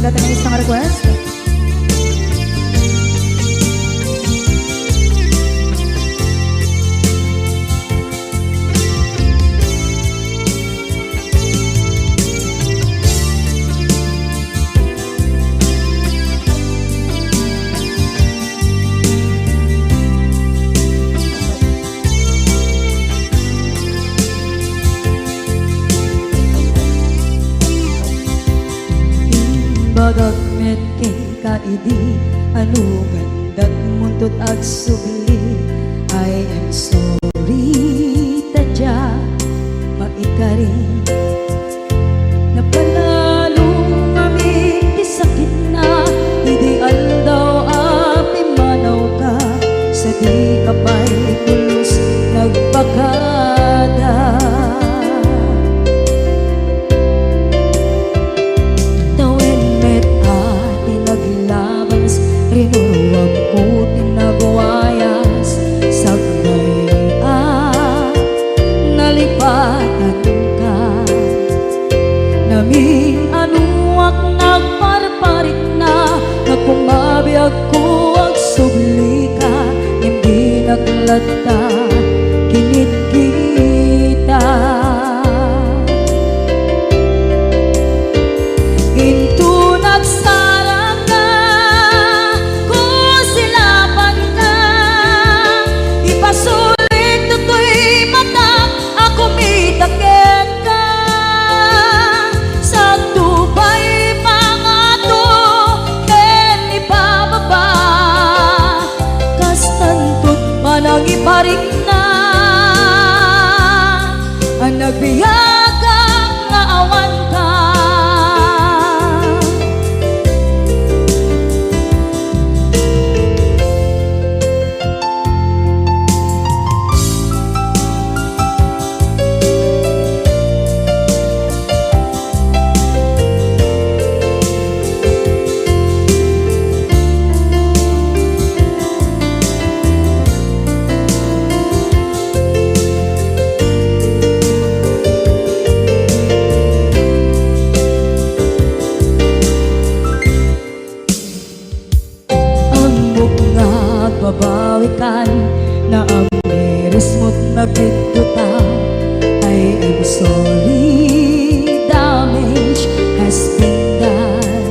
sa ating isang request. Bagagmet kay kaidi anugan dat muntot ag subli. I am sorry tadya maikari napanalong aming disakit na idi aldaw api manaw ka sa di kapay pulos nagpakada. Rinuruwag ko tinagwayas sagnay nalipatan ka namin anuak nagparparit na nagkumabiyag ko ang subli ka hindi naglata kinit kita ginto nagsarang sulit tutoy mata ako mitakit ka sa tubay mga to ken ibababa kastantut manang iparik na ang nagbiyagang nga awan ka. Babawikan na ang miris mo't nagpituta. I am sorry, damage has been done.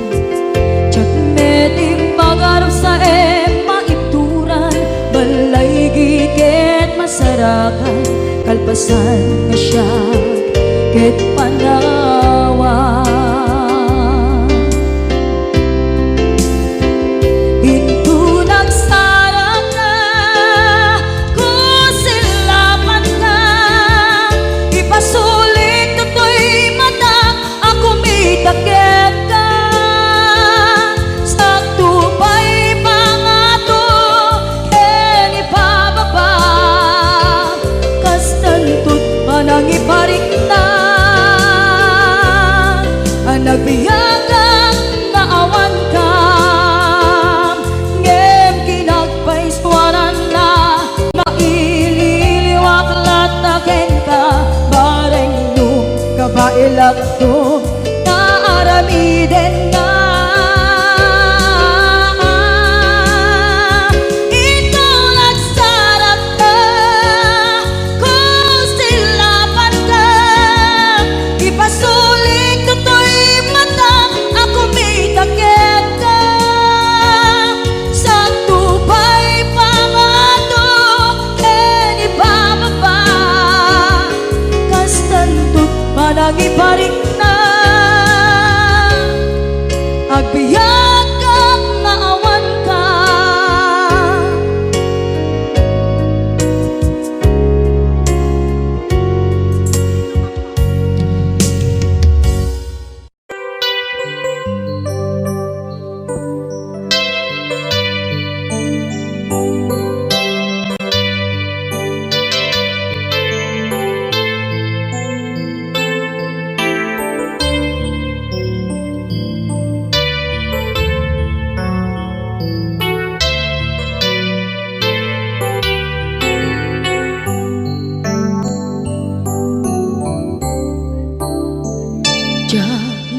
Tsak medim magarap sa maituran balay gigit masarakan kalpasan nga siya ket panawa. Iparik na ang nagbiyagang naawan ka ngem kinagpaiswanan na maililiwak lataken ka bareng nung kabailak to naaramiden na. Iparik na agbiyak ang naawan ka.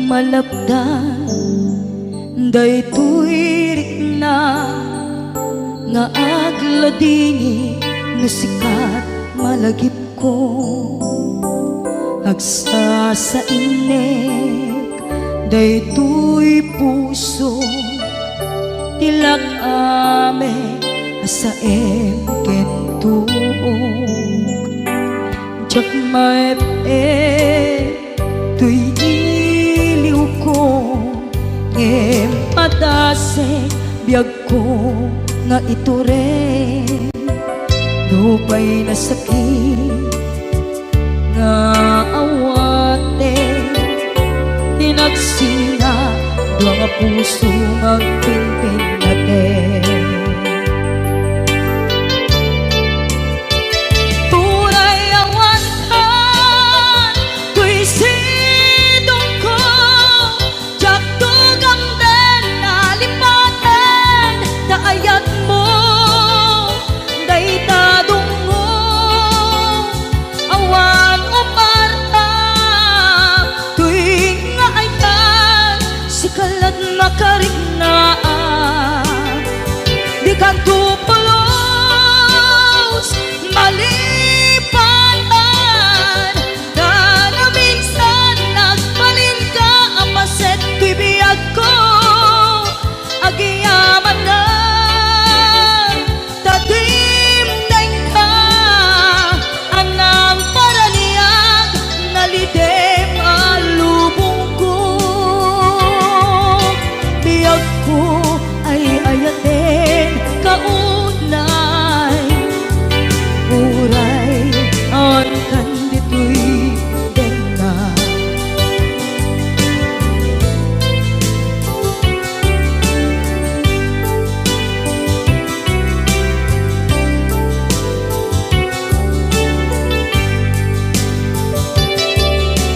malapdan Daytoy rikna nga agladini nga sikat malagip ko agsa sa inek daytoy puso tilak ame asa kentuog jak maep tuy iliw ko ngem padasek biag ko nga ito rin lupay na sakit nga awate tinagsinga dua nga puso magpinpin natin puray awan ka tuy sidong ko jak tugang den nalipaten taayat mo daytadong mo awan umarta tuwing nga ayan sikalat makariknaan di ka tupulos malipanan na na minsan nagbalin ka apaset tuy biyag ko agiyaman na tatimneng ka anang paraniyag nalidem alubong ko biyag ko ay ayatin kaunay uray an kanditoy denga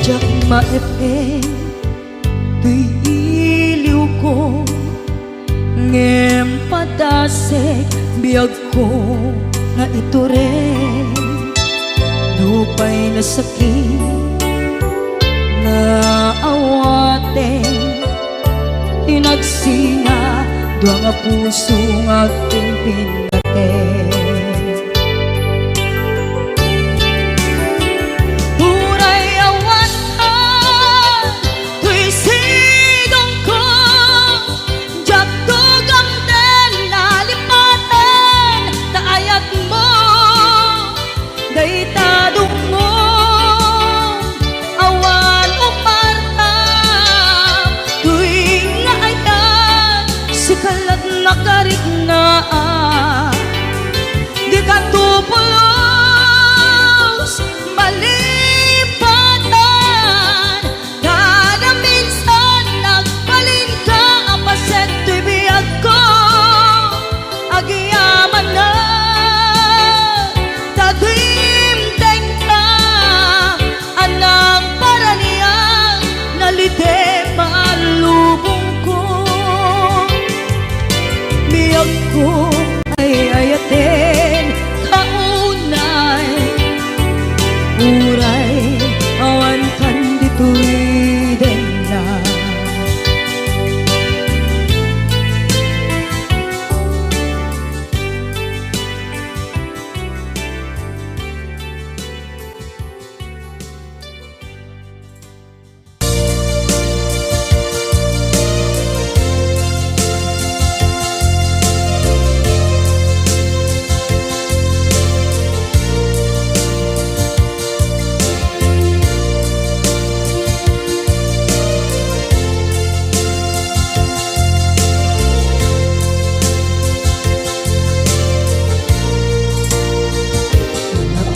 jak maep tuy iliw ko ngem padasek biag ko nga ito rin lupay na sakit na awate tinagsinga dua nga puso nga pinpinaten puray awan ka tuy sidong ko jak tugang den nalipaten taayat mo daytadong mo awan umarta tuwing nga ayan sikalat makariknaan di ka tupulos malipatan kada minsan nagbalin ka apaset tuy biyag ko agiyaman na tatimteng ka anang paraniyang nalidem alubong ko biyag ko ay ayatin kaunay uray awan kanditoy denga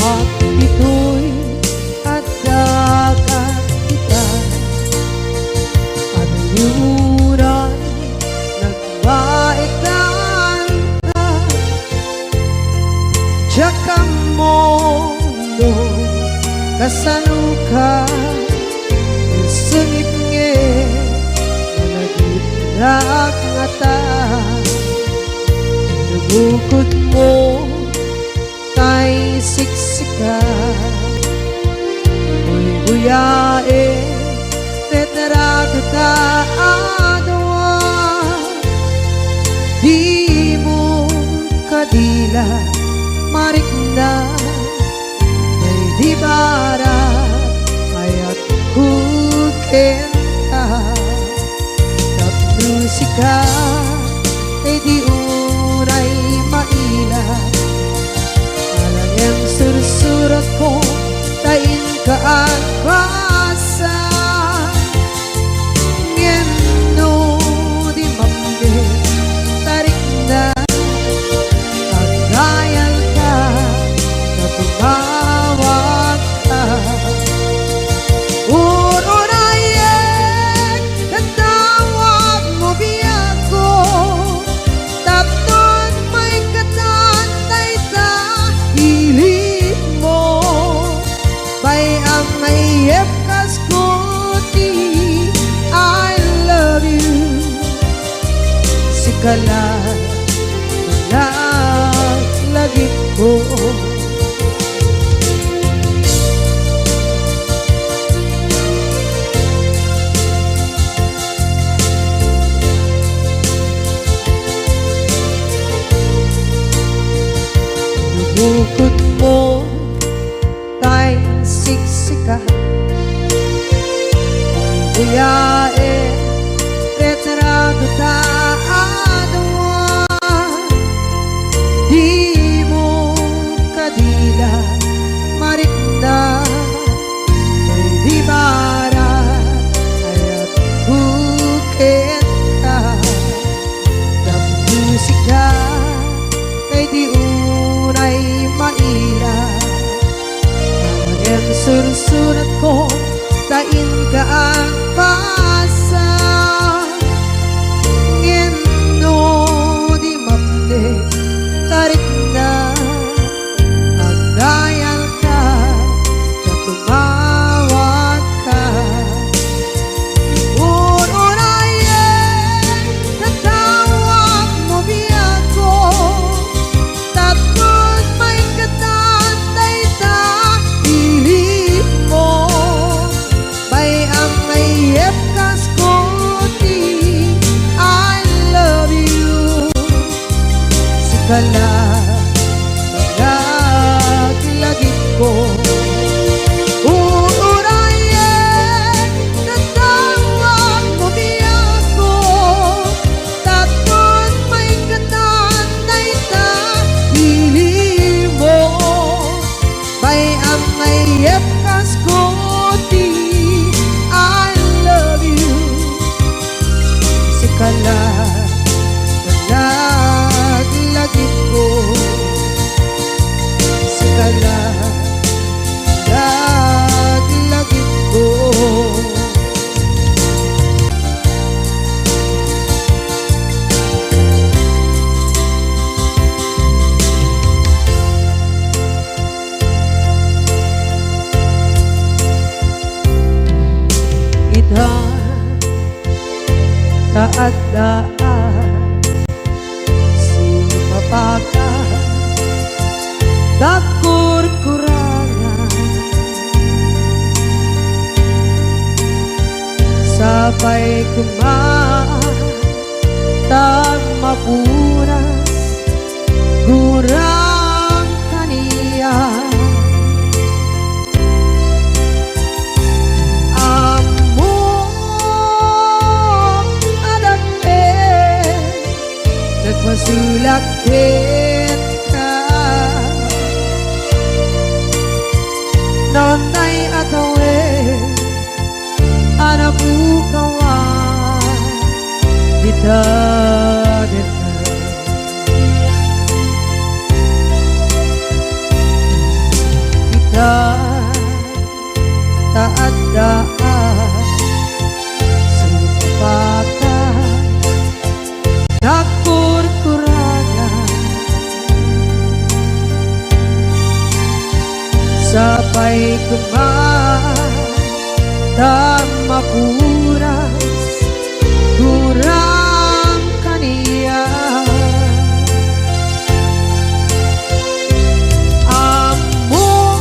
at ito'y kadagat kita at yuray nagbaikan ka tsaka mo no kasaluka sungit nge nagitnak nga ta nabukod mo kay siksika Uy buyae tetrato ka adwa tila marikna may di barat ayat kukenta tak musika ay di unay maila alang yang sursurat ko tain ka at basa ngeno di mambe tarik na pagdayal ka na tumawag ka urunayek katawag mo biyako tapnon may katantay sa hilig mo bay ang mayep kaskuti I love you sikala lagi ko bukod mo tayong siksikat buyae retrado taadwa di mo kadila marikna may di barat ayat bukit ka ng musika ay di unay maila ang sursurat ko tain ka ang pasa ngeno di mamde tarik na pagdayal ka na tumawag ka urunayek tatawag mo biyako tapos may katantay sa hilig mo bay ang mayep kaskuti I love you sikala lagi ko urunayek tatawag mo biyako tapos may katantay sa hilig mo bay ang mayep kaskuti I love you sikala lagi ko sikala lagi ko ita taadaan sumapaka takur-kurangan sabay kumaan tag mapunas gurang kaniya masulakit ka nonay atawe anabukawan dita kita taadaan sumpakan takur-kurangan sabay kumaan tang mapuras kurang kaniya among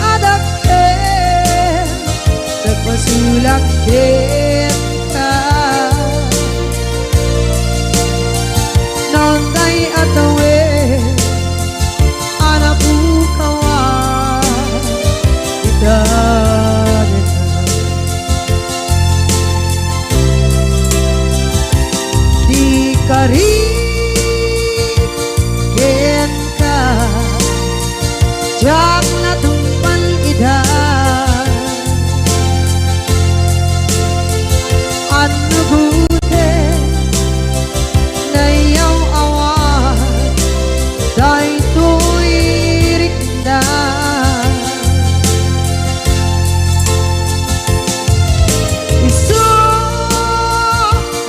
adakit nagpasulakit ka nonday ato jak natumpan ida ano gute na yaw awan day tuirik na isu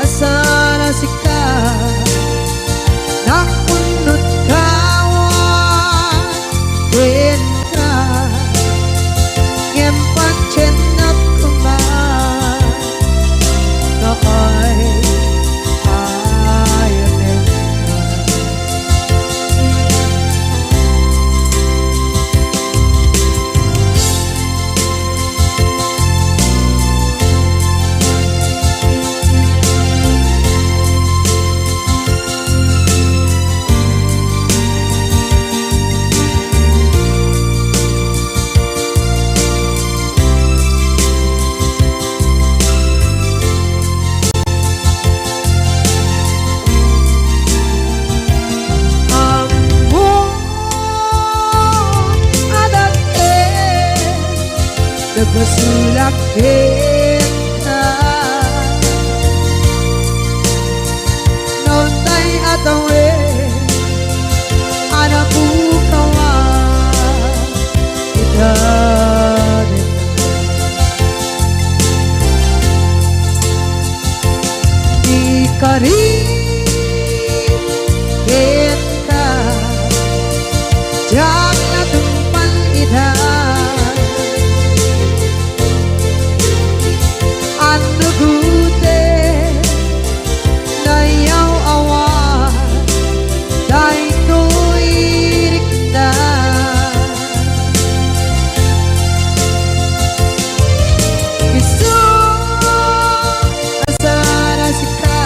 asana sika nakunut kawan ka ngempat cenap kuman noy ayatin nagmasulak kita noon tay atawe anak bukawan kita di kari kita jak natumpan ida ano gute na yaw awan day tuirik na isu asana sika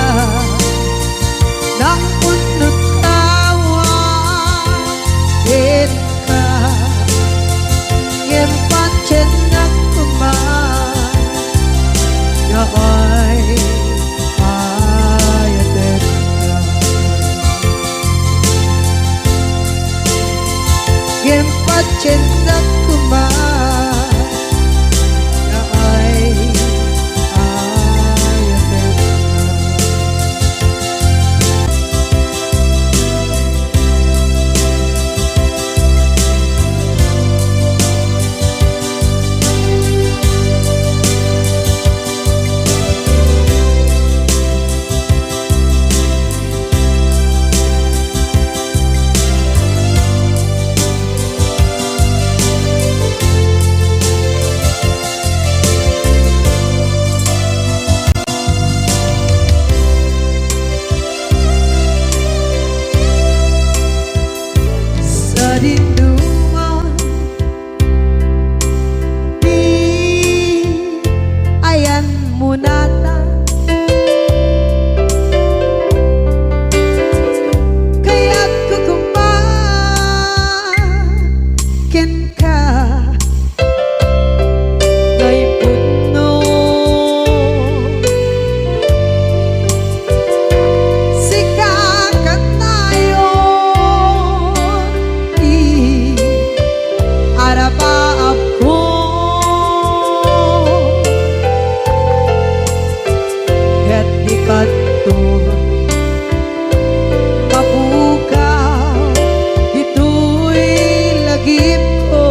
nakunut kawan ka ngempat cenap kuman noy ayatin ngempat cenap kuman noy ayatin sa dinduman di ayan munata kaya't kukumakin ka ngay puno sikakat tayo arabaab ko ket di kanto mabukaw ito'y lagip ko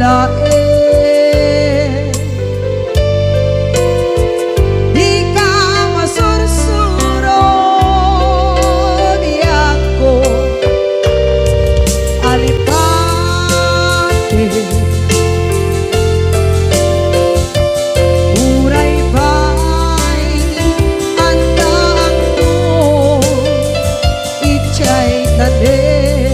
lain. Di ka masursuro biyak ko alipate. Uray ba'y andaan mo ichay tanin.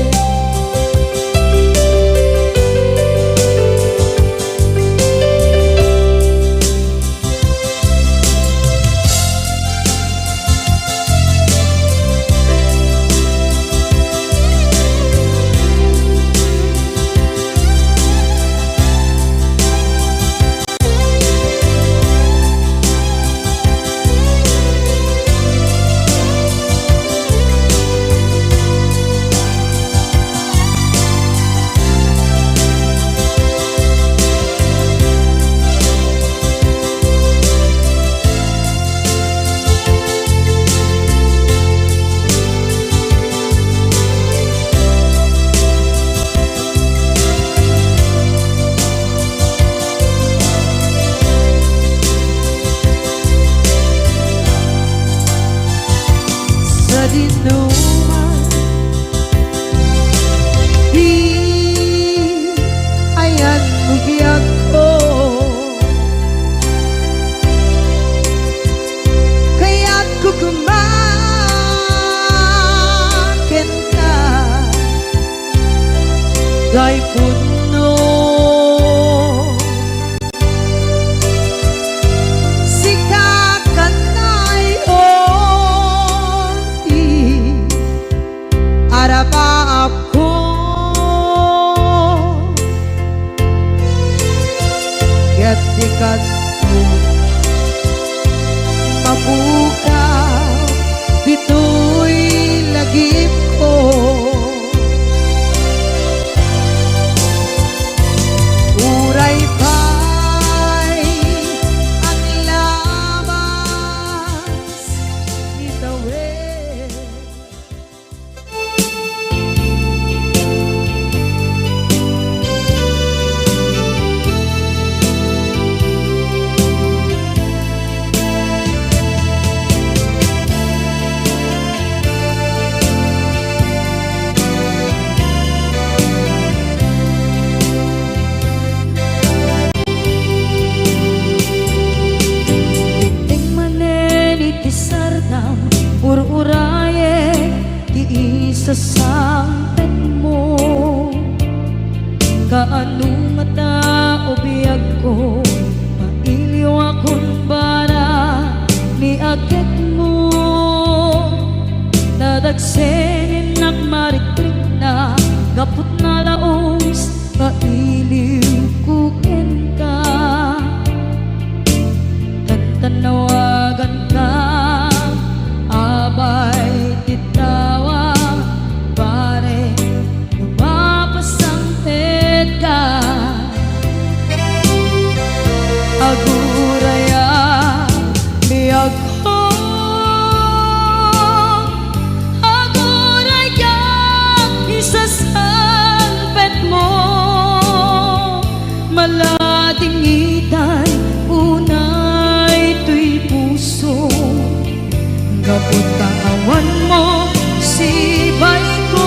Sa dinuman di ayan mo biyak ko, kaya't kukumakin ka dahil puno arabab ko ket dikat ko mabukaw bitoy lagip ko. Uray pa'y ang labas itawid. Ur-uraye di isa sampet mo, kaanong mata o biyag ko, mailiw akong bara ni agit mo. Nadagsenin nagmarikrik na gapot na laos, mailiw kukin ka, tantanawagan ka abay titawa pare lumapasangpet ka. Aguraya biyag ko, aguraya isasangpet mo, maladingitan unay tuy puso, kapot kawan mo sibay ko.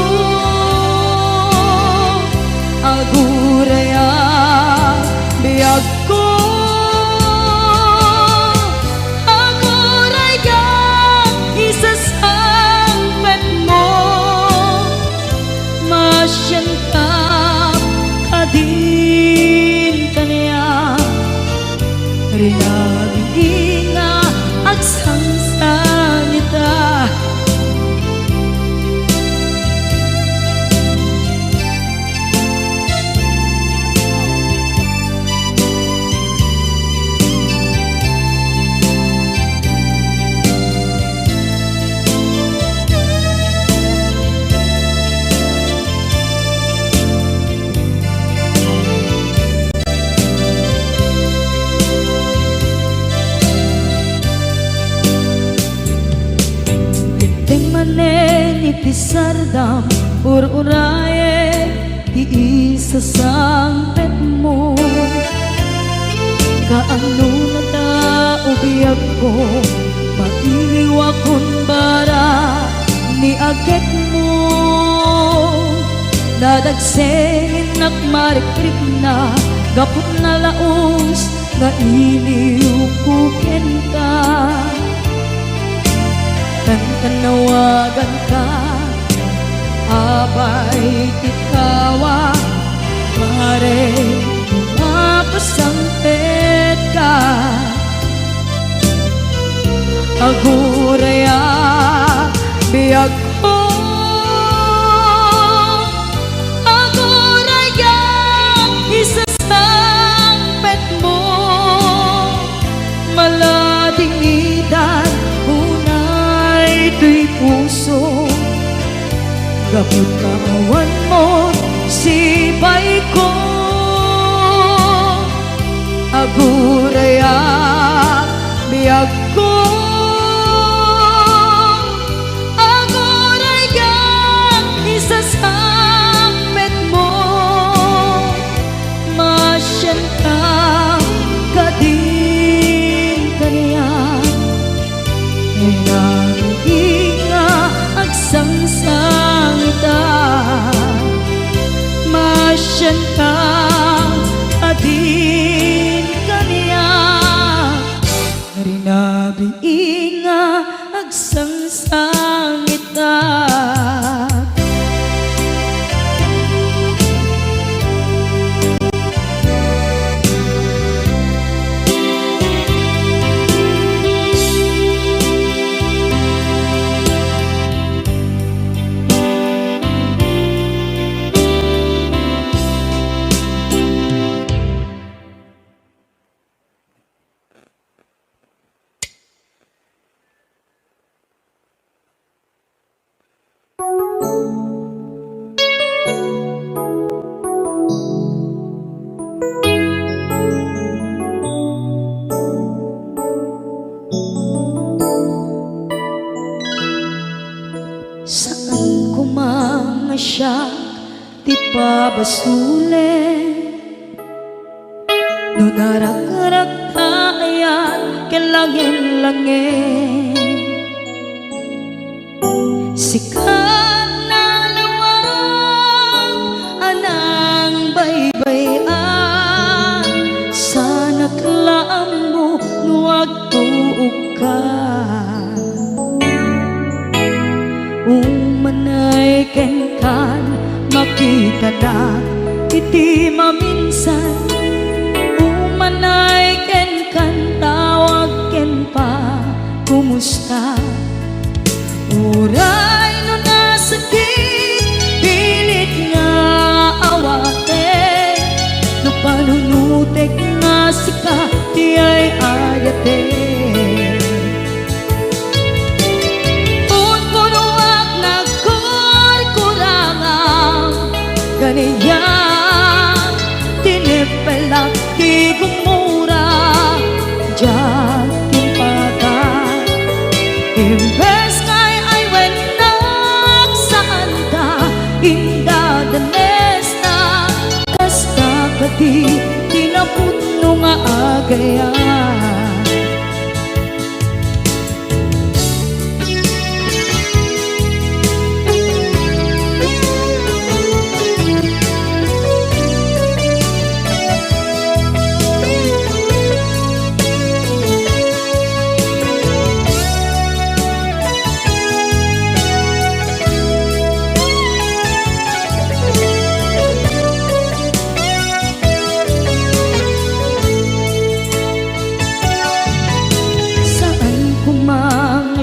Aguraya biyag ko, aguraya isasangpet mo, masyan ka kadin kaniya rinabing nga agsangsanita. Iti sardam ur-uraye di isa sampet mo. Kaano na ta ubiyag ko, mailiwa kun bara ni agit mo. Dadagsengin nagmarikrik na, gapot na laos nga iliw kuken ka. Tanawagan ka, abay tikawa, mare mapasampet ka. Aguraya biyag ko, aguraya isasampet mo. Malading idan unay tuy puso, gapot kaawan mo sipay ko. Aguraya biyag ko, aguraya isasampet mo. Masyan ka kadin kaniya, nga agsangsangita. Masyan ka adin kaniya, rinabi nga agsangsangita. Saan ko mga siya ti pabasule, no narak-arak tayan kelangin-langin. Sikat na lawag anang baybayan, sana klaam mo nuwag tuog ka. Umanay ken kan makita na iti maminsan. Umanay ken kan tawag ken pa kumusta. Uray no nasakit pilit nga awate, no panunutek nga sika di ay ayate. Ganiya tinipelak di gumura diyan timpagan. Imbes ngay ay wenak saan ka indadanes na, kasta kati tinaputno nga agayan.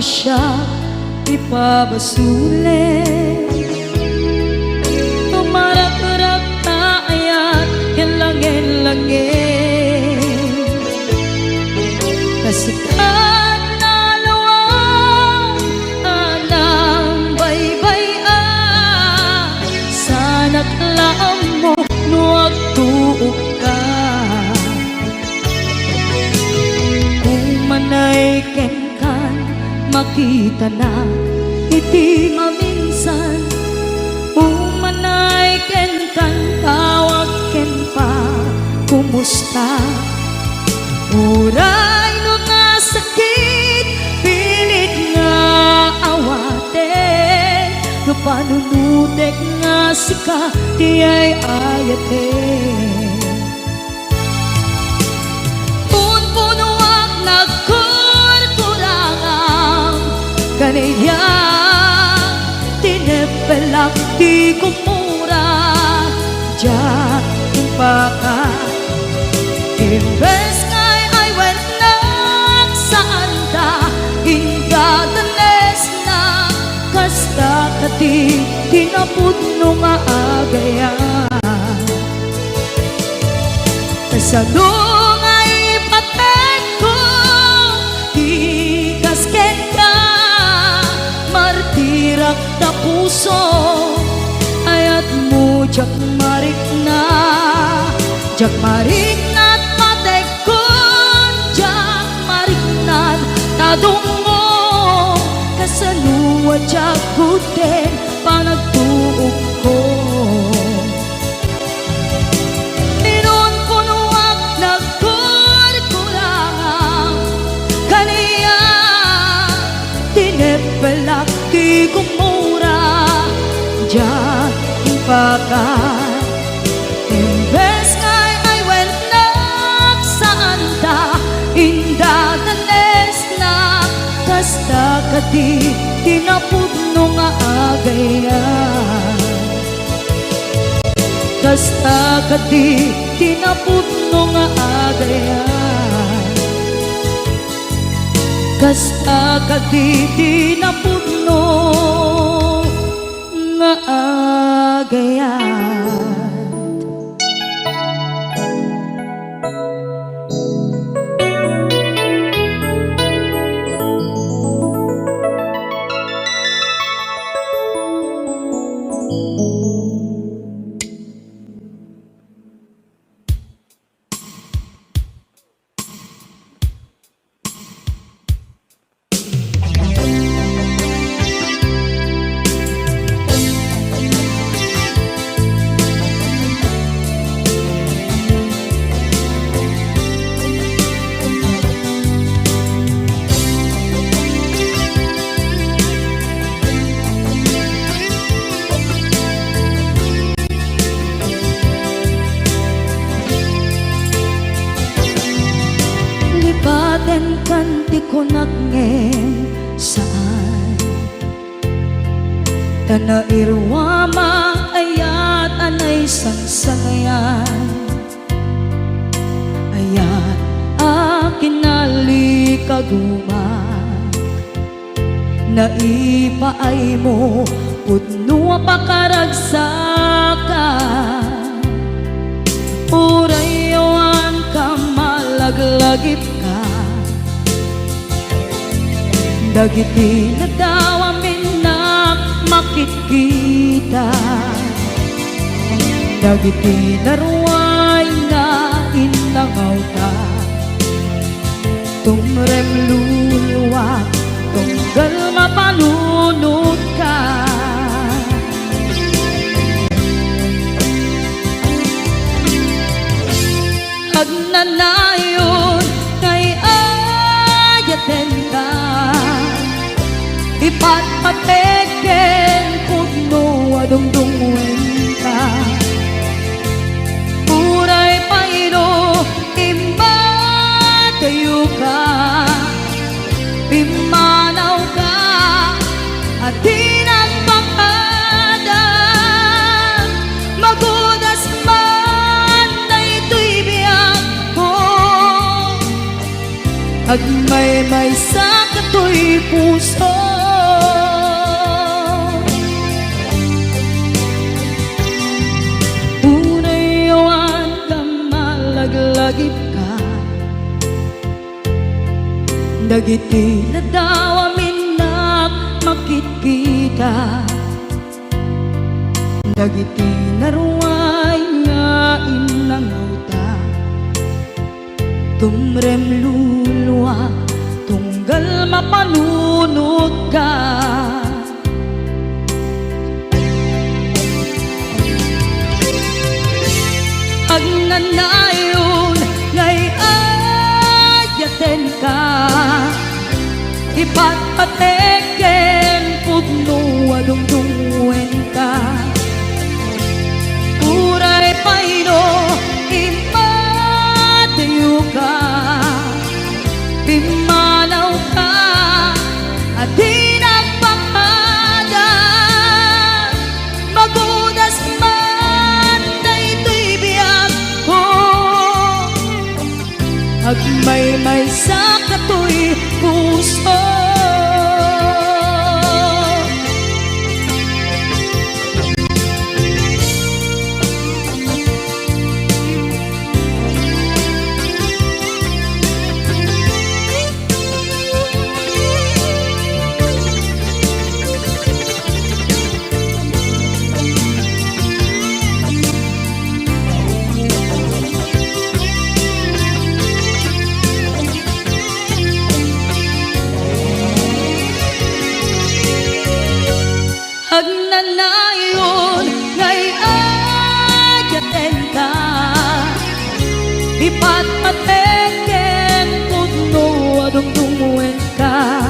Siya ipabasule, tumarak-rak taayat kelangin-langin. Kasikat na lawang anang baybayan, sana klaam mo nuwag tuog ka. Umanay ken makita na iti maminsan. Umanay ken kan tawag ken pa Uray no nga sakit, pilit nga awaten, no panunutek nga sika, di ay ayaten. Punpunuak nagkurkurangang, kaniya tinepelak di kumura, diyan impaka. Imbes ngay ay wenak saan ta, indadanes na kasta kati tinaput no nga agaya. Kasadong ay patek ko, di kasken ka, martirak na puso, ayat mo jak marik na, jak marik na patek ko, jak marik na tadungo, kasaluwa jak kuten panagtuog ko. Inon punuak nagkurkurangang, kaniya tinepelak di kumura, diyan ipakan. Imbes ngay ay wenak saan ta, indadanes na kasta kati tinapud no nga agayan. Kasta kati tinapud no nga agayan. Kasta kati tinapud no nga agayan. Lipaten kan di ko nagngeng saan, tana irwama ayat anay sangsangayan, ayat akin nalikaguma, naipaay mo pudno pakaragsakan, urayawan ka malaglagip ka, dagiti na daw amin na makikita, dagiti naruay na inlangaw ta, tumrem luluwa, tunggal mapanunod ka. Agnanayon kay ayaten ka, ipatpateken pudno adungdungwen ka, uray paino imba kayo ka, pimanaw ka at tinagpakada, magudas man na ito'y biyak ko, agmay-may sa kato'y puso. Unayawan ka malaglagip ka, dagiti na daw amin na makikita, dagiti naruay nga inlangaw ta, tumrem luluwa, tunggal mapanunod ka. Agnanayon ngay pateken pudno adungdungen ka uray payno imadayo ka pimanaw ka at di nagpakada magudas man daytoy biyag ko agmay-may sa katoy puso. Hagnanayon ngay ayaten ka ipat pateken pudno adungdungen ka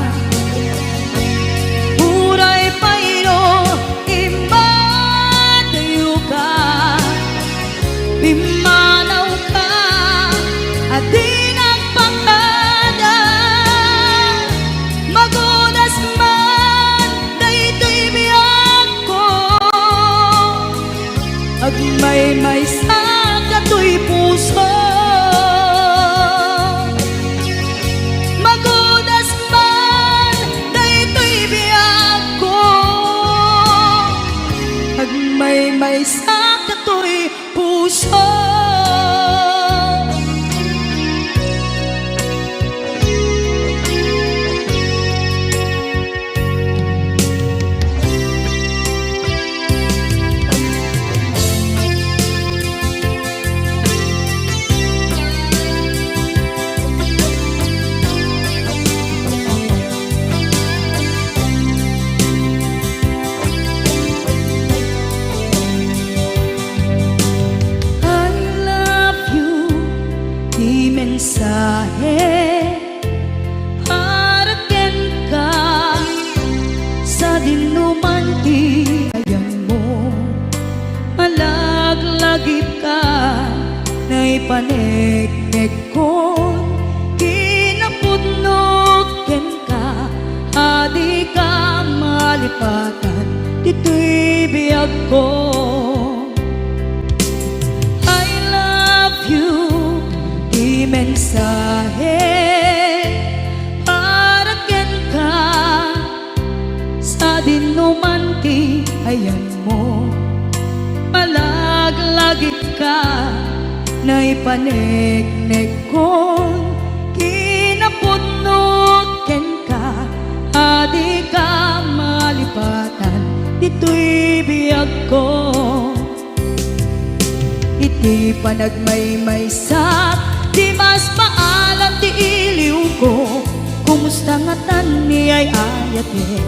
uray payno imadayo ka pimanaw ka at di nagpakada magudas man daytoy biyag agmay-may sa katoy puso magudas man daytoy biyag ko agmay-may sa katoy puso. Mensahe haraken ka sa dinuman ti ayan mo malaglagip ka na ipaneknek ko kinapudnoken ka adi ka malipatan dito'y biyag ko. Mensahe haraken ka sa dinuman ti ayan mo malaglagip ka na ipaneknek ko kinapudnoken ka adi ka malipatan dito'y biyag ko iti panagmay-may sa di mas maalam ti iliw ko kumusta nga tan ni ay ayate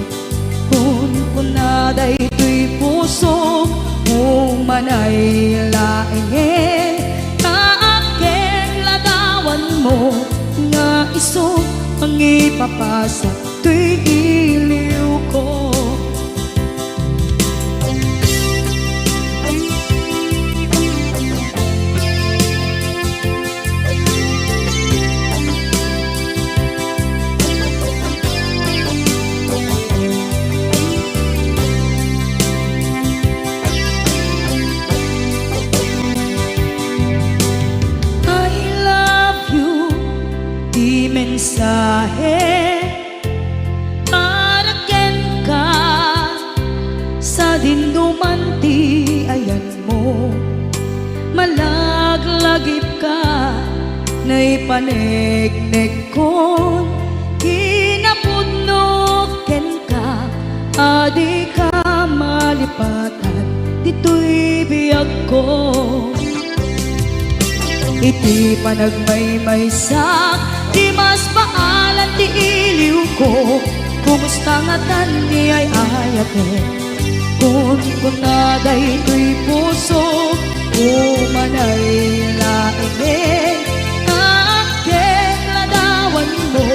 kun kunaday to'y puso umanay laeng kaaken ladawan mo nga iso ang ipapasa to'y iliw ko. Mensahe haraken ka sa dinuman ti ayan mo malaglagip ka na ipaneknek ko kinapudnoken ka adi ka malipatan dito'y biyag ko iti panagmay-may sa di mas maalan ti iliw ko kumusta nga tan ni ay ayate kun kunaday to'y puso umanay laeng aken ladawan mo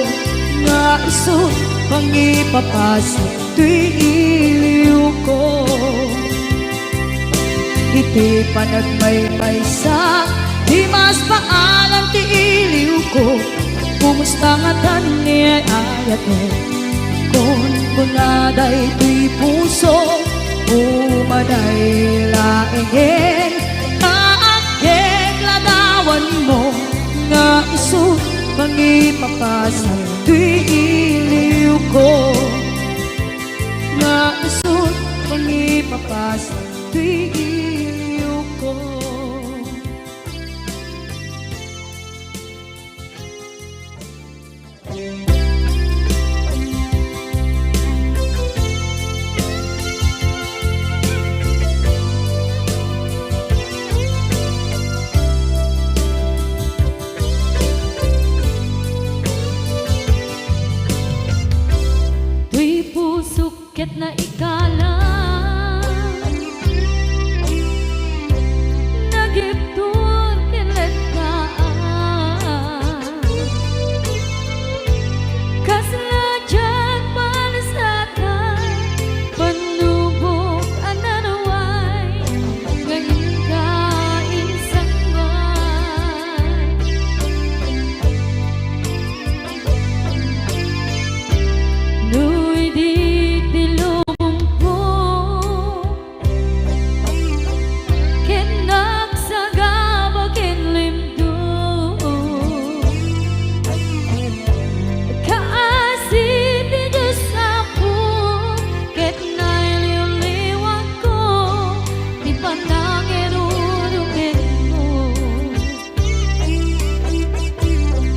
nga iso pangipapasok tuy iliw ko. Iti panagmaymaysa di mas paalam ti iliw ko. Kumusta nga tani ay ayate kon kunaday tuy puso umaday laingen kaagkeg ladawan mo nga isu pangipapasok tuy iliw ko. Nga isu pangipapasok tuy iliw ko. Tuy pusok ket na ikala nagiptur kilet kaan kaslajan palasakan panubok ananaway ngayon kain sanggay nuy di tilumpo ken nagsagaba ken limdo kaasi ti Diyos apo ket nailiwliwag ko di panangirurumin mo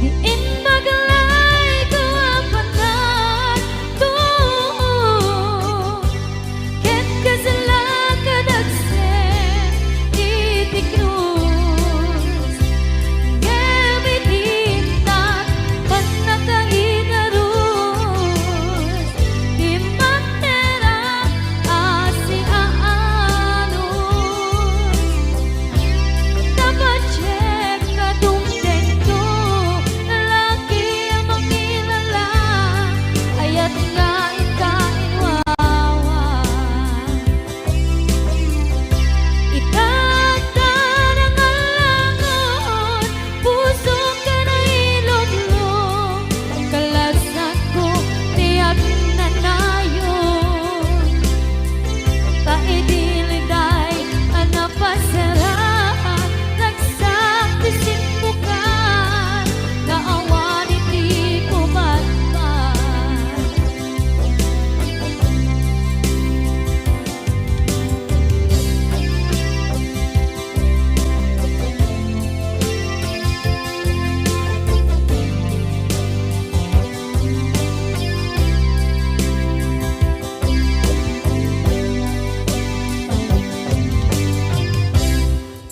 diin maglay ko apanan to ket kasalakadagsen iti krus gamitin tat panakainarus di matera asi aanos napachek kadungten ko lalaki ang makilala ayat nga ikainwawan itagtarang alangon puso ka na ilodlong kalasat ko tiyak nanayon taidiliday anapasarahan nagsaktisin bukan naawan iti pumatman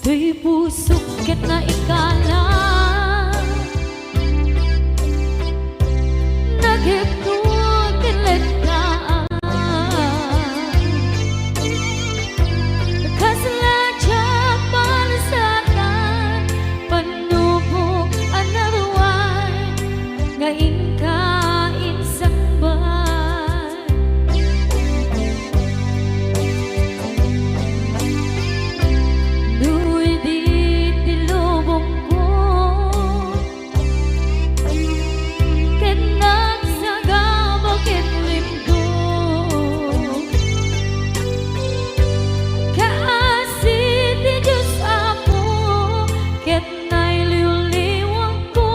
tuy pusok ket na ikala nagiptur kilet kaan kaslajan palasakan panubok anarway ngayon kain sangbay nuy di tilubong ko ket nagsagaba ket limdo kaasi ti Diyos apo ket nailiwliwag ko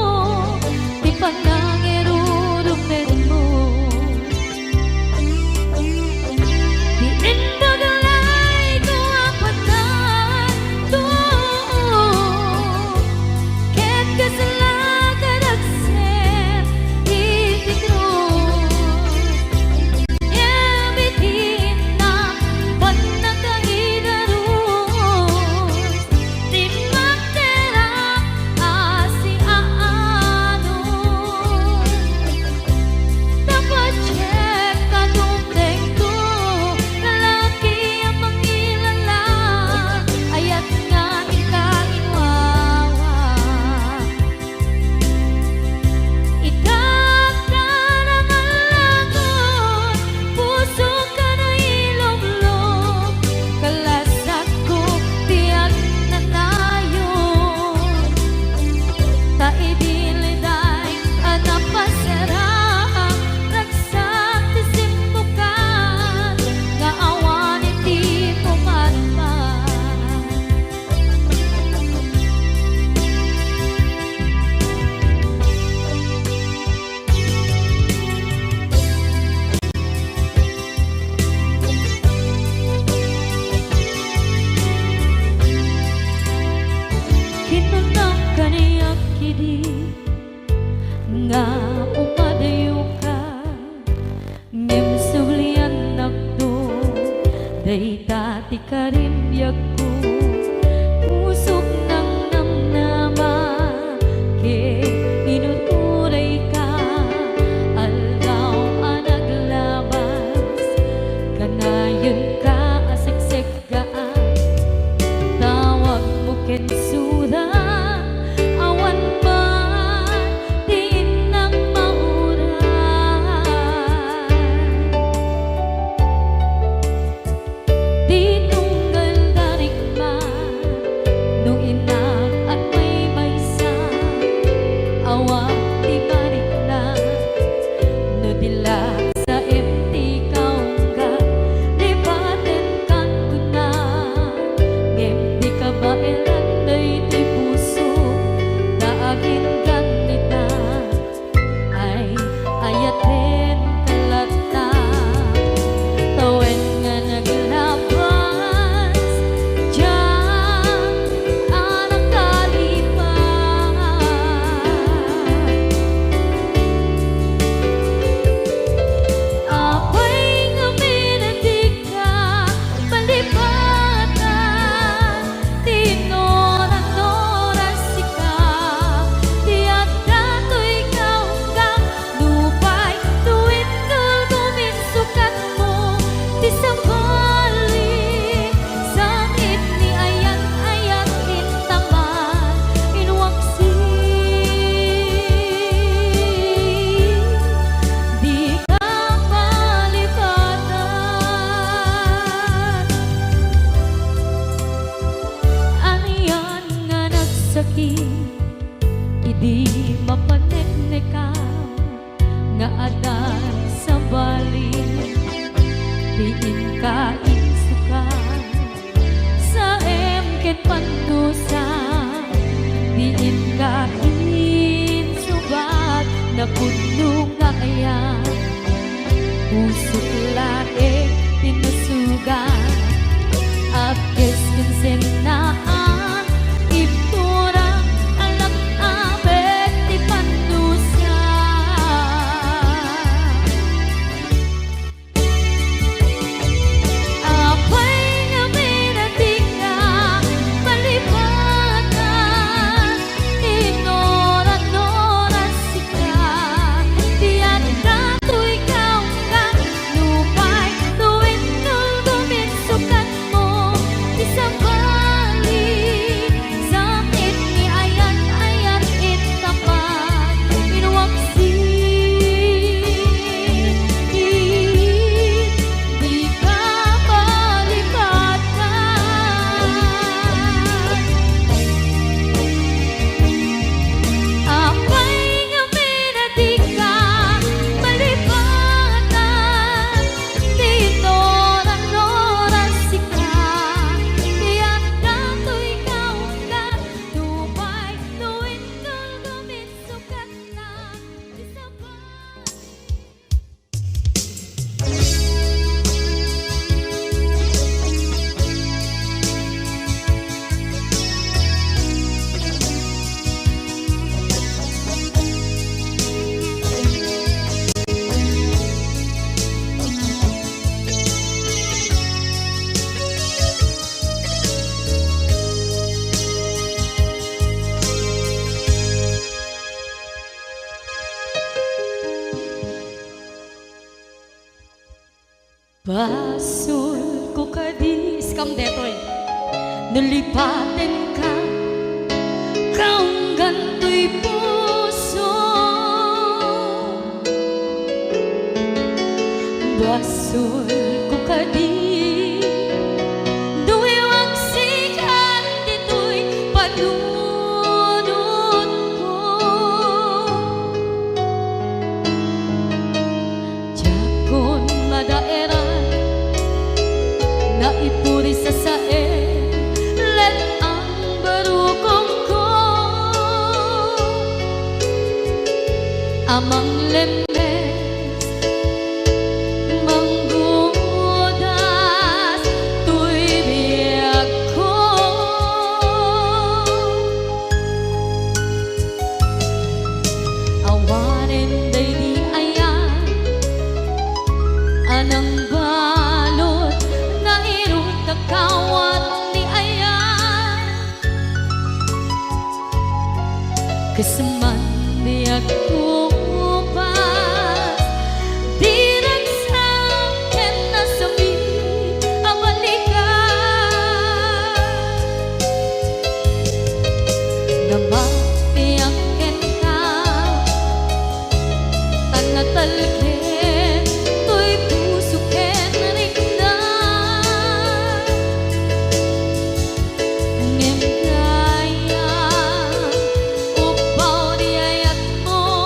di panangirurumin mo diin maglay ko apatan to ket kasalakadagsen iti krus gamitin na panakainarus di matera Hinunang kaniyak kidi nga upadayo ka ngem sublian nakdo day dati ka rin ko pusok ng namnama ke inuturay ka aldaw anaglabas kanayon ka asiksik ka tawag mo kensura awan man din ng mauran di tunggal darigman nung inak at may maysa awak di marik na no dilak sa empty kaungga lipaten kan kuna ngem di ka ba elanday di puso daagin ganita ay ayaten kalata tawen nga naglabas diyan anak kalipan apay nga minadika palipatan tinoran-noran sika tiyak dato'y kaunggang lupay tuwid nulgumin sukat mo di sabali sangit ni ayan-ayat intaman inwaksi di ka palipatan aniyan nga nagsakit idi mapaneknekan nga adan sa bali diin ka insukan sa emket pandusa diin ka insubat na puno nga ayan pusok laeng tinusugan Apkes kinsenaan ipturang alam abet di pandusa apay nga minatika palipatan inoran-noran sika tiyan dato'y kaunggang lupay tuwid nulgumin sukat mo di sabali sangit ni ayan-ayat intaman inwaksi di ka palipatan apay nga minatika palipatan tinoran-noran sika tiyak dato'y kaunggan lupay tuwid nulgumin sukat na di sabali Basul ko kadis kam detoy nalipaten ka kaunggan to'y puso basul ko kadis duwewang sikan dito'y panunod ko jakon madaeran na ipuri sa sae let ang barukong ko amang lemes manggudas tuy biyak ko Kasaman biyak kupas di nagsakin na sami ang balikan na mapiyakin ka tanatalkin to'y pusukin rindan ngem kaya upaw di ayat mo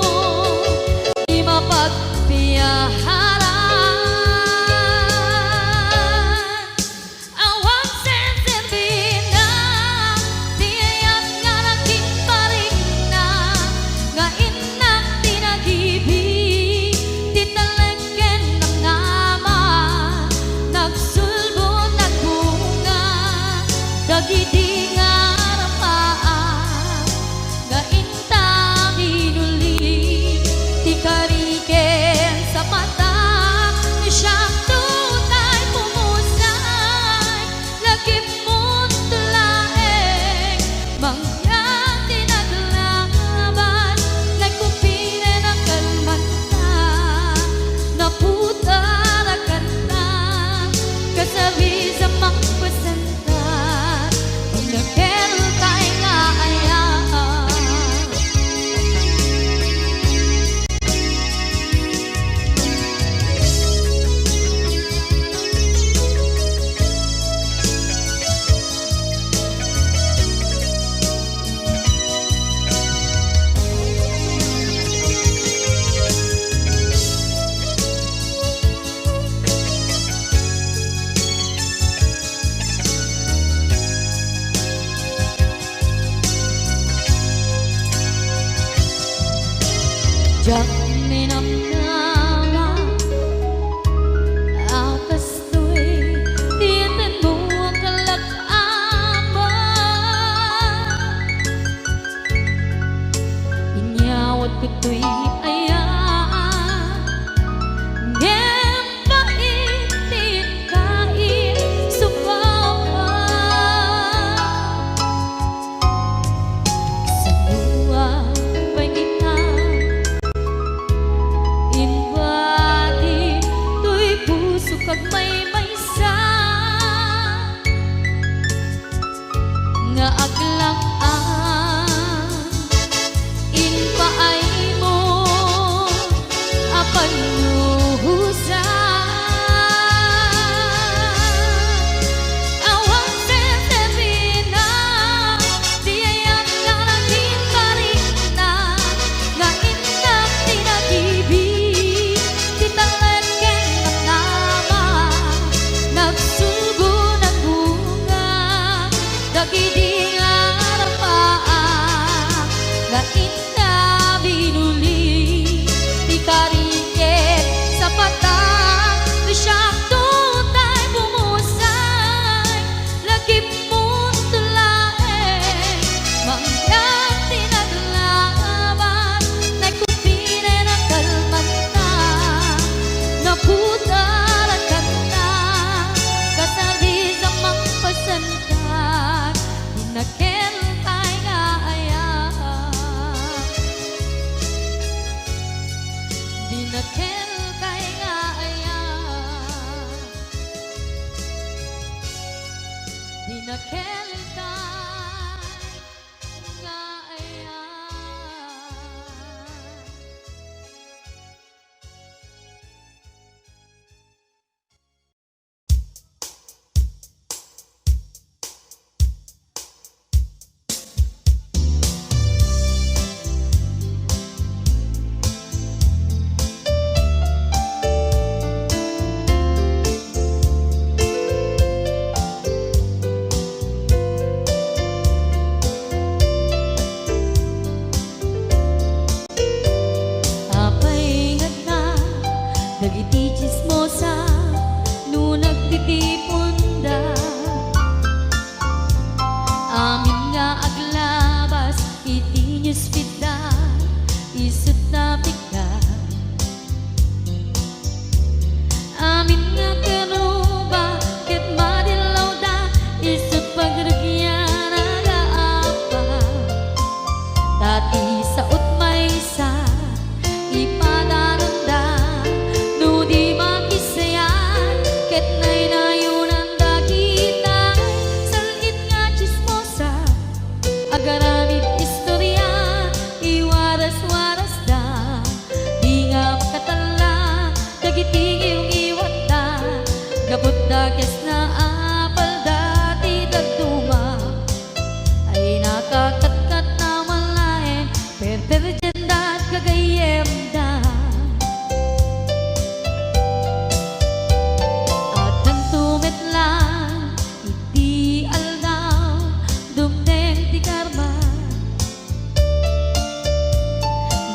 di mapagpiyaharan awang sensirbin na di ayat nga naging paring na nga inak tinagibig di talagyan ng nama nagsulbo nagbunga dagiti nga rapaan nga intang inuli ti kariken sa mata ni siyang tunay pumusay lagip mo't tulaeng mangyang tinaglaban nagpupire ng kalmanta naputarakan na kasabi sa magpasantan pag nagkero tayo nga ayaan Diyak minamnama akas to'y tiyanan mo ang kalak-aman inyawat ko to'y ayaan ngem paitin kain subawan sa luwa pangitan inbati to'y puso kag may maysa nga aglang-an inpaay mo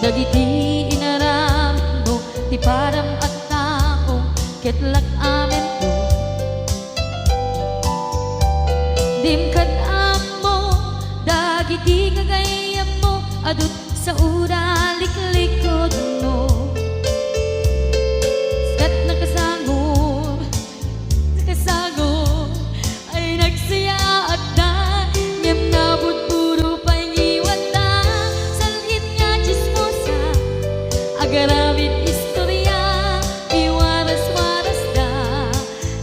dagiti inaram mo ti param at tao ketlak amen ko dimkad mo dagiti kagayam mo adut sa uraliklikod mo skat nakasagor ay nagsaya at na ngem nabut puro pangiwat na salit nga chismosa agaramit istorya iwaras-waras da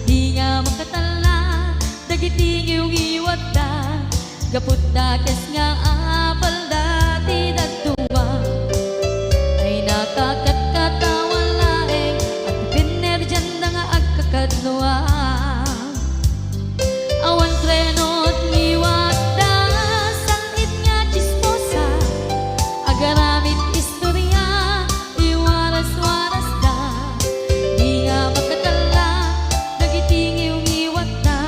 di nga makatala dagiti iwat da gaput da kes nga apal dati dagduwa ay nakakatkatawa laeng at pinerjan na nga agkakadluwa awan trenot ngiwat da sangit nga chismosa agaramit istorya iwaras-waras da di nga makatala dagiti ngiwat da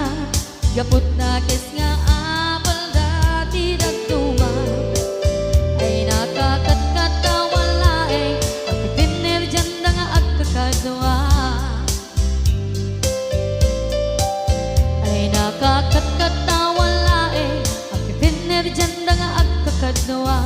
gaput na kes nga apal dati dagduwa ay nakakatkatawa laeng at pinerjan na nga agkakadluwa ay nakakatkatawa laeng at pinerjan na nga agkakadluwa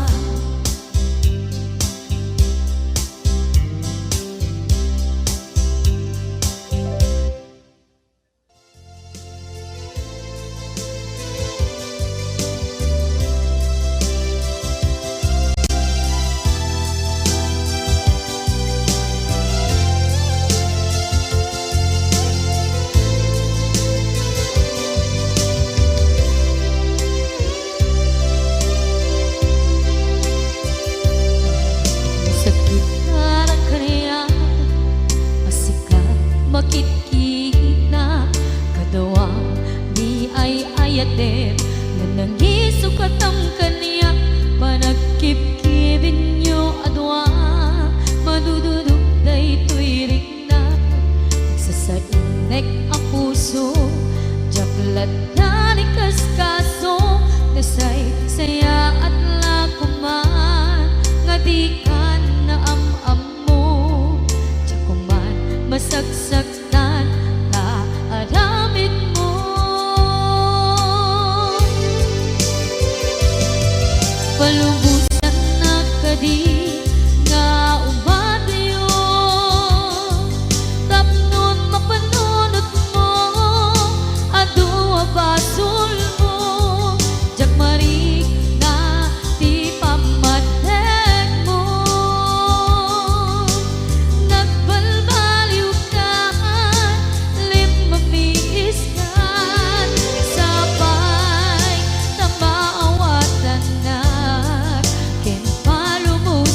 sakit karang kaniya asika makitkina kadawa di ay ayaten nanangiso katang kaniya panagkipkibin nyo adwa madududuk day tuwirik na nagsasainek ang puso jaklat na ni kaskaso nasay saya at lakuman nga di ka na am mo jakuman masagsaktan na aramid mo palubusan na kadi nga umadyo tapnon mapanunot mo adua basol mo jakmarik na ti pamadeg mo nagbalbaliw ka limamiis ka sabay na maawatan na ken palumos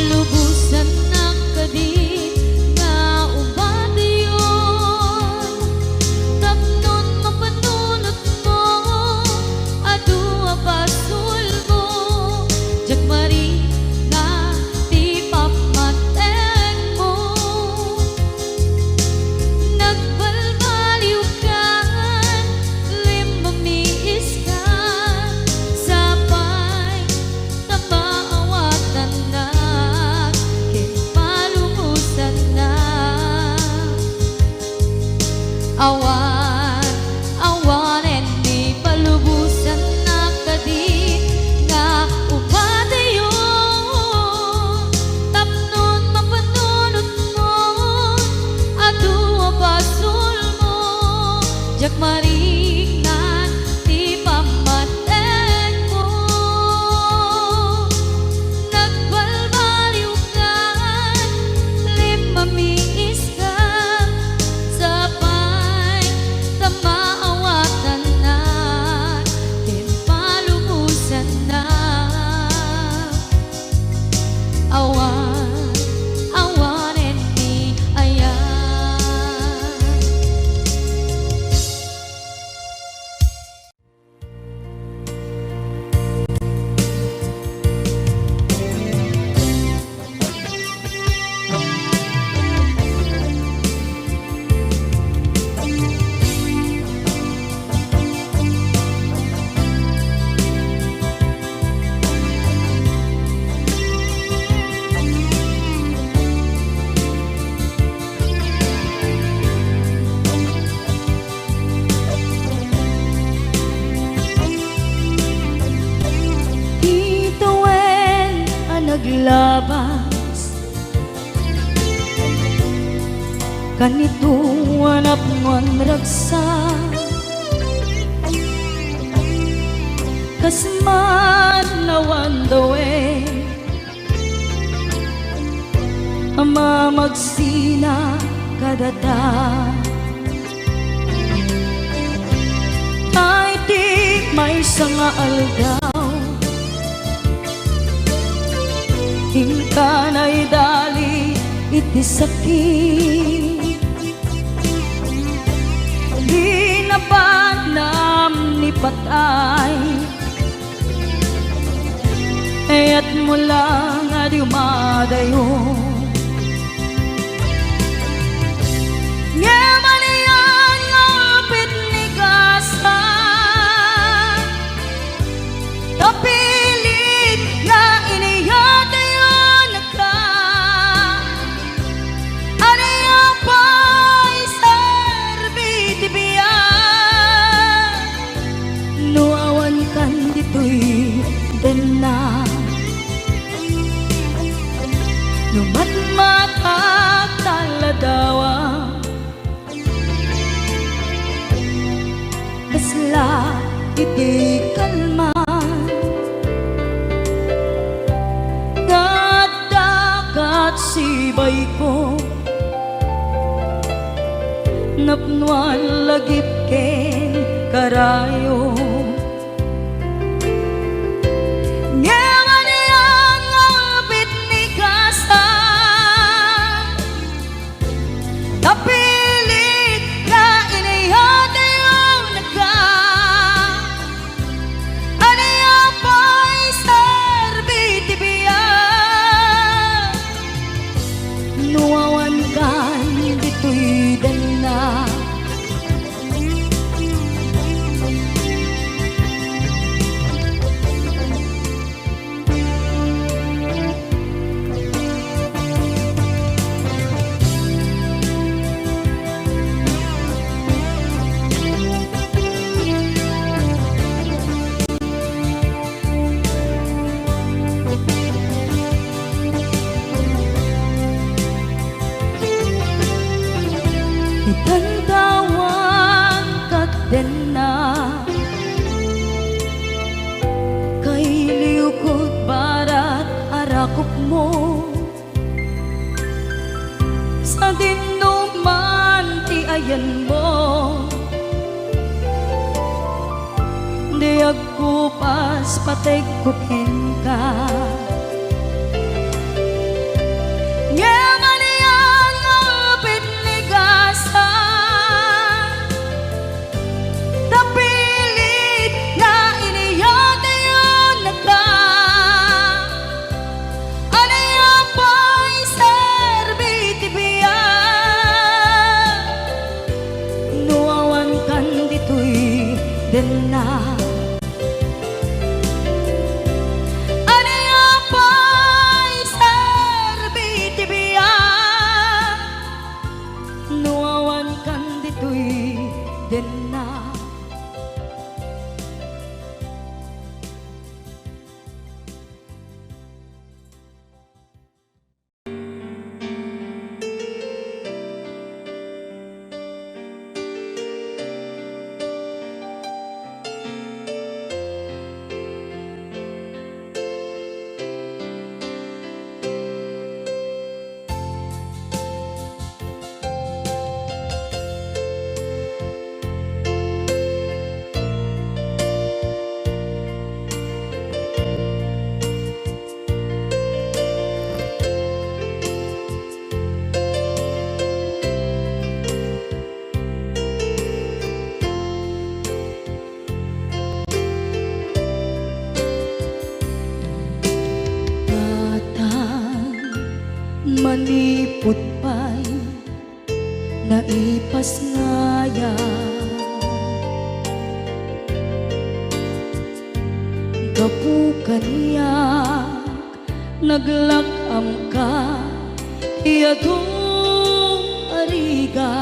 palubusan ng kadit nga ubadayon. Tapnon mapanunot mo, adu abasul mo, jagmari na di pamateng mo. Nagbalbaliw ka, limamiis ka, sapay tamaawatan na, kinpalumusan na. Awan, awanen ni palubusan na kadit nga ubadayon. Tapnon mapanunot mo, adu abasul mo, jagmaring na di pamateng mo. Nagbalbaliw ka, limamiis ka, sapay tamaawatan na, kinpalumusan na. Awan, awanen ni ayan. Ituwen ang naglabas, kanito hanap man ragsa, kasman nawan dawe, ama magsina kadata. Ay di may sanga aldaw, hingkanay dali iti sakit. Di na ba nam ni patay, ayat mo lang adi umadayo. Ngamanian ngapit ni kasa, kapilit na iniyadayon na ka. Aniya pa'y serbiti biya, nuawan kan dito'y den na. Numan makaktaladawa, kasla iti kalman, ngadakat sibay ko, napnuan lagip ken karayo. Ngamanian ngapit ni kasa, napilit na iniyadayon na ka. Aniya pa'y serbiti biya, nuawan kan dito'y dana. Itantawan kat den na, kay liukod barat arakop mo, sa dinuman ti ayan mo. Di agkupas patay kupen ka, manipot pa'y naipas ngaya. Gapu kaniyak naglakam ka iyadong ariga.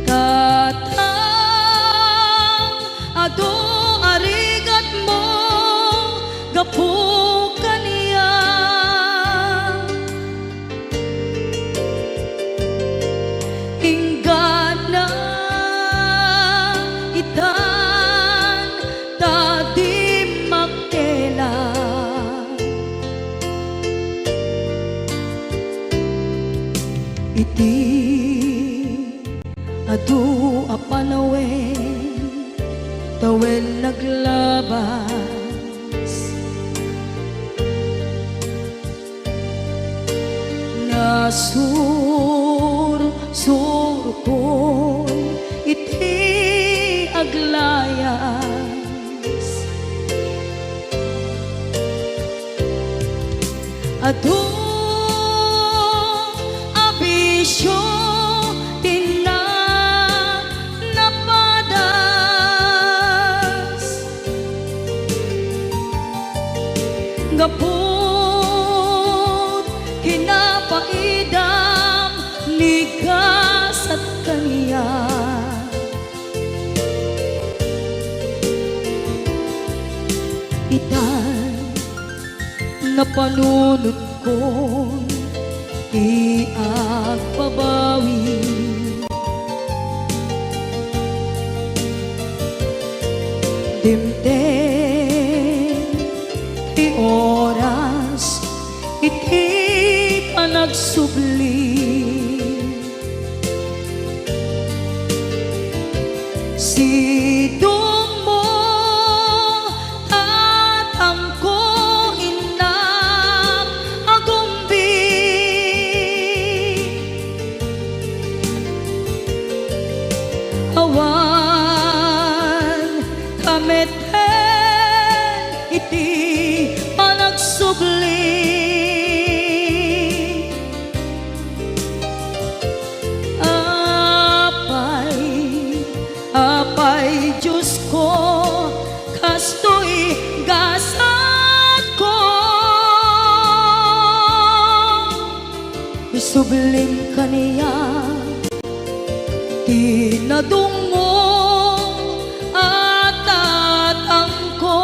Katang ado arigat mo gapu kaniyak hinggad na itan tadi makela. Iti adu apanawen tawen naglabas nasur ko iti aglayas. Adu abisyo gapot kinapaidam nigas at kaniya. Itan na panunod ko di agbabawi. Dimtem ti oras iti panagsubli. Sidong mo tatangko inang agumbi. Awan kameten iti panagsubli. Apay Diyos ko kastoy gasat ko. Isublim kaniya tinadungo at tatangko.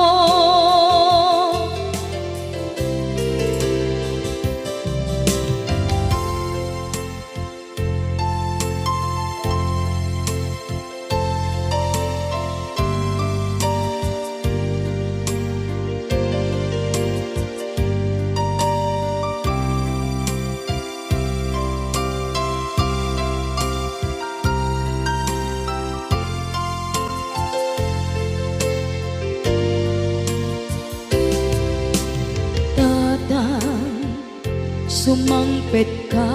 Sumangpet ka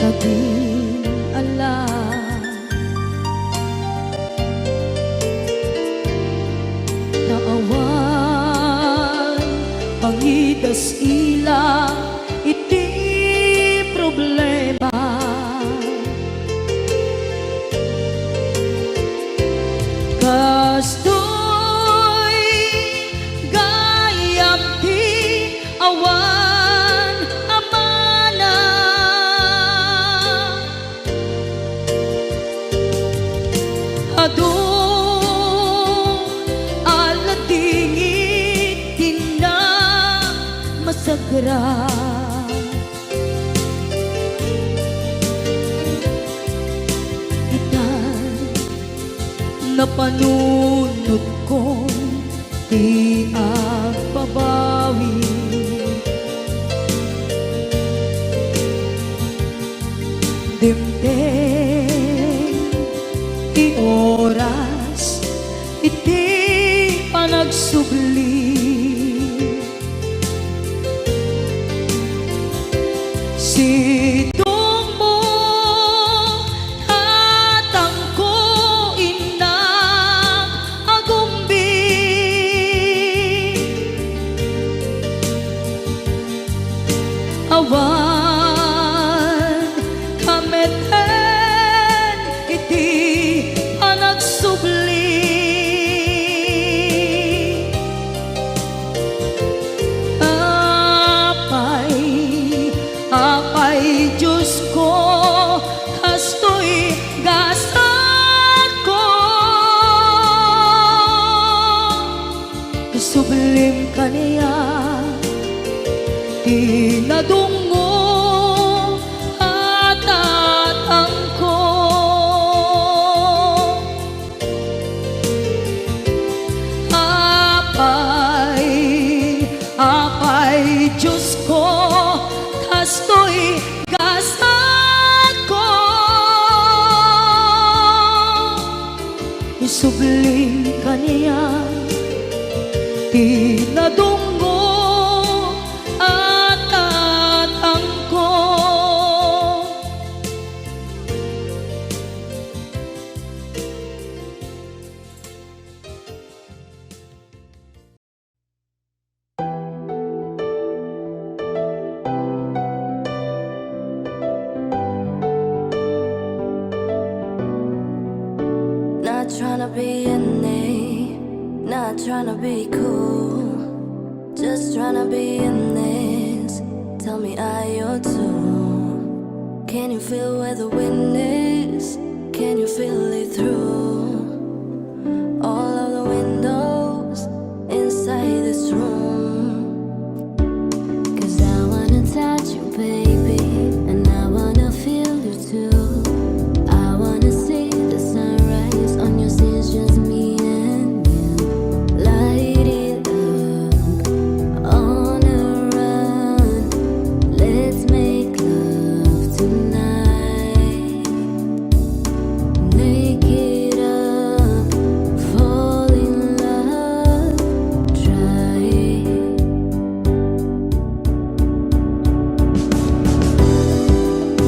kaging ala. Naawan pangidas ila iti problema. Kastoy gayam ti awan adu aladingit tina masagra. Itan napanunod ko di agbabawi. Dimtem ti oras iti panagsubli. Sidong mo tatangko inang agumbi. sublim ka niya, tinadungo at tatangko. Apay, Diyos ko, kasto'y gasat ko. Isublim ka niya, tinadungo at tatangko. Not tryna be unique, not tryna be cool, just tryna be in this. Tell me, are you too? Can you feel where the wind is? Can you feel it through all of the windows inside this room? 'Cause I wanna touch you, baby, and I wanna feel you too. I wanna see the sunrise on your skin, just me and you. Light it up on a run. Let's make love tonight. Make it up, fall in love, try it.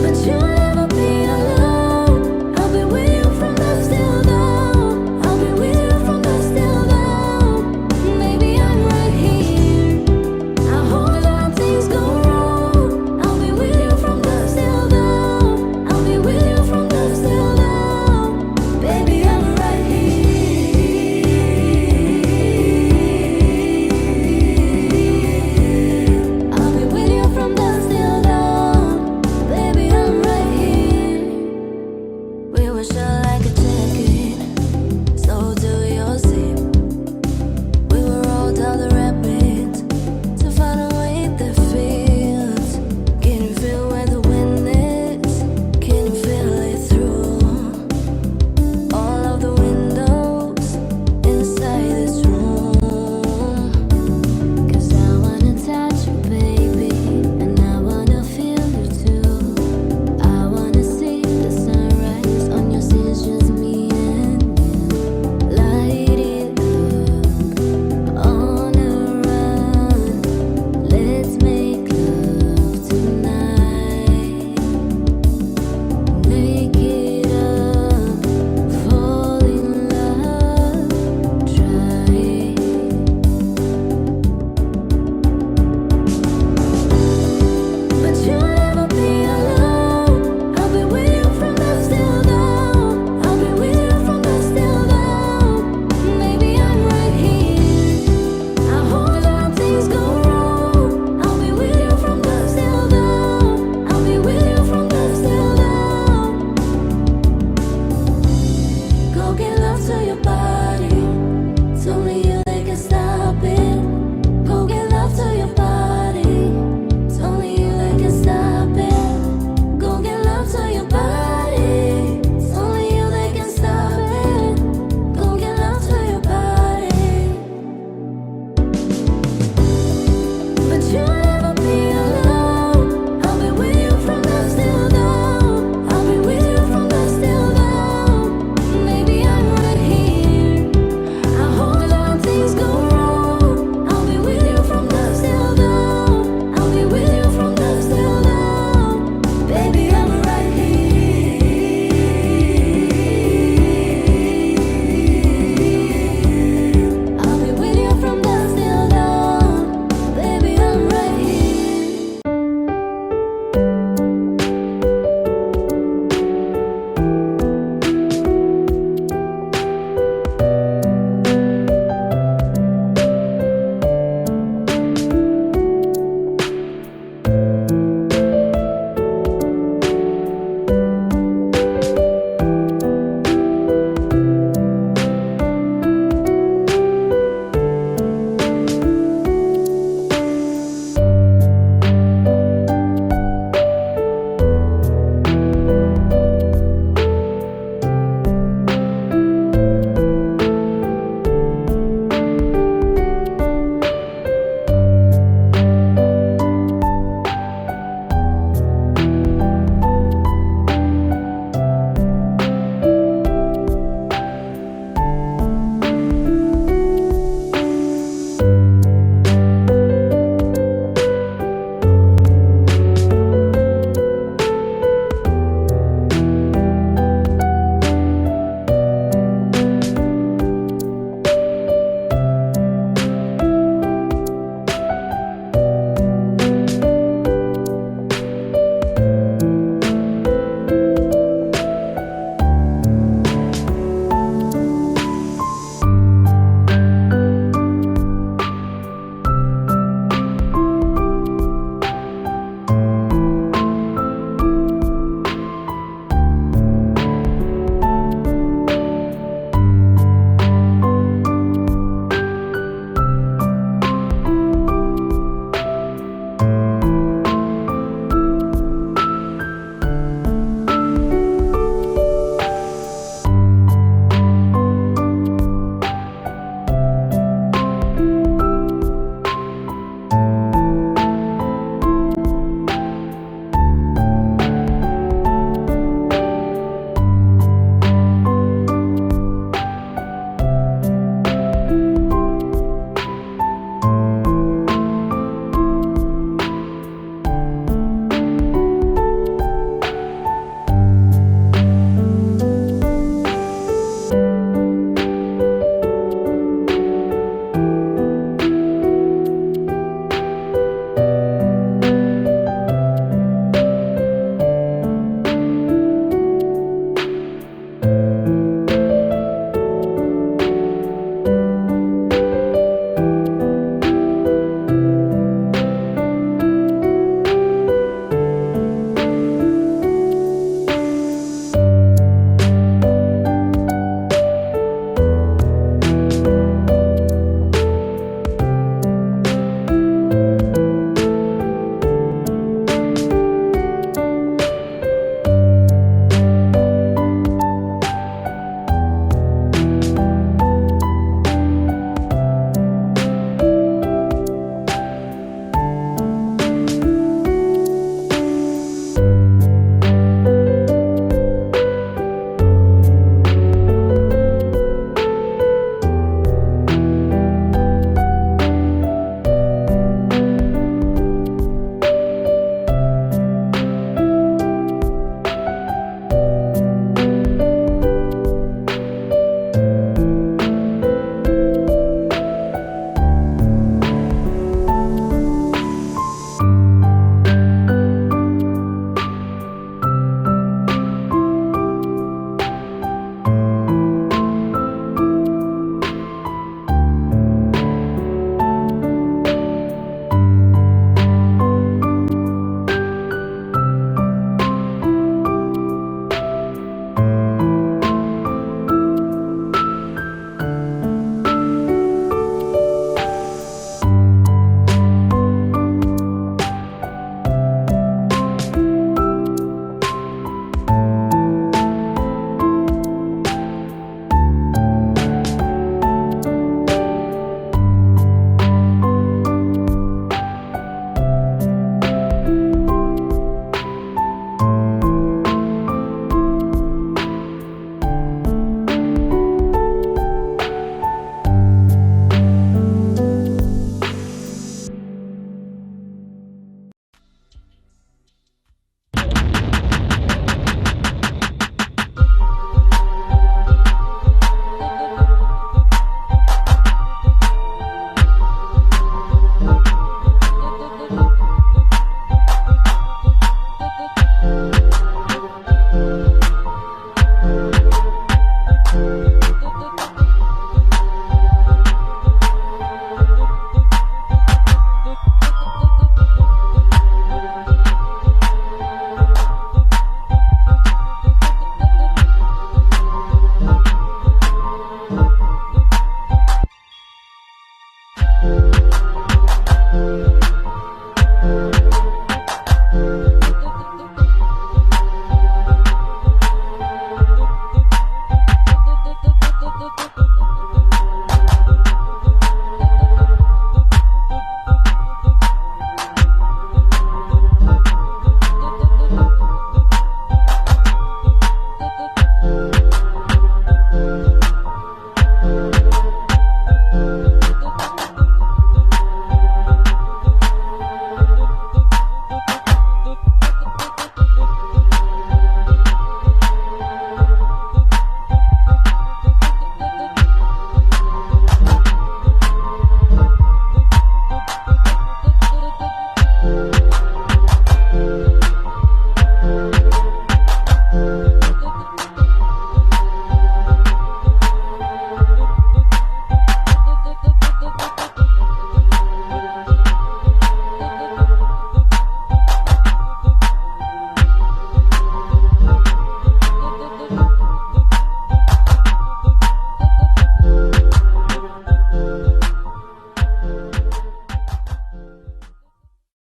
But you'll never be alone. I'll be with you from dusk till dawn. I'll be with you from dusk till dawn. Baby, I'm right here. I hold on, things go wrong. I'll be with you from dusk till dawn. I'll be with you from dusk till dawn. Baby, I'm right here. I'll be with you from dusk till dawn. Baby, I'm right here. We were shut like a jacket, so do your zip. We will roll down the rapids to find a way that feels. Can you feel where the wind is? Can you feel it through all of the windows inside this room? 'Cause I wanna touch you, baby, and I wanna feel you too. I wanna see the sunrise on your skin, just me and you. Light it up on a run. Let's make love tonight. Make it up, fall in love, try it. But you'll never be alone. I'll be with you from dusk till dawn. I'll be with you from dusk till dawn. Baby, I'm right here. I hold on, things go wrong. I'll be with you from dusk till dawn. I'll be with you from dusk till dawn. Go get love to your body.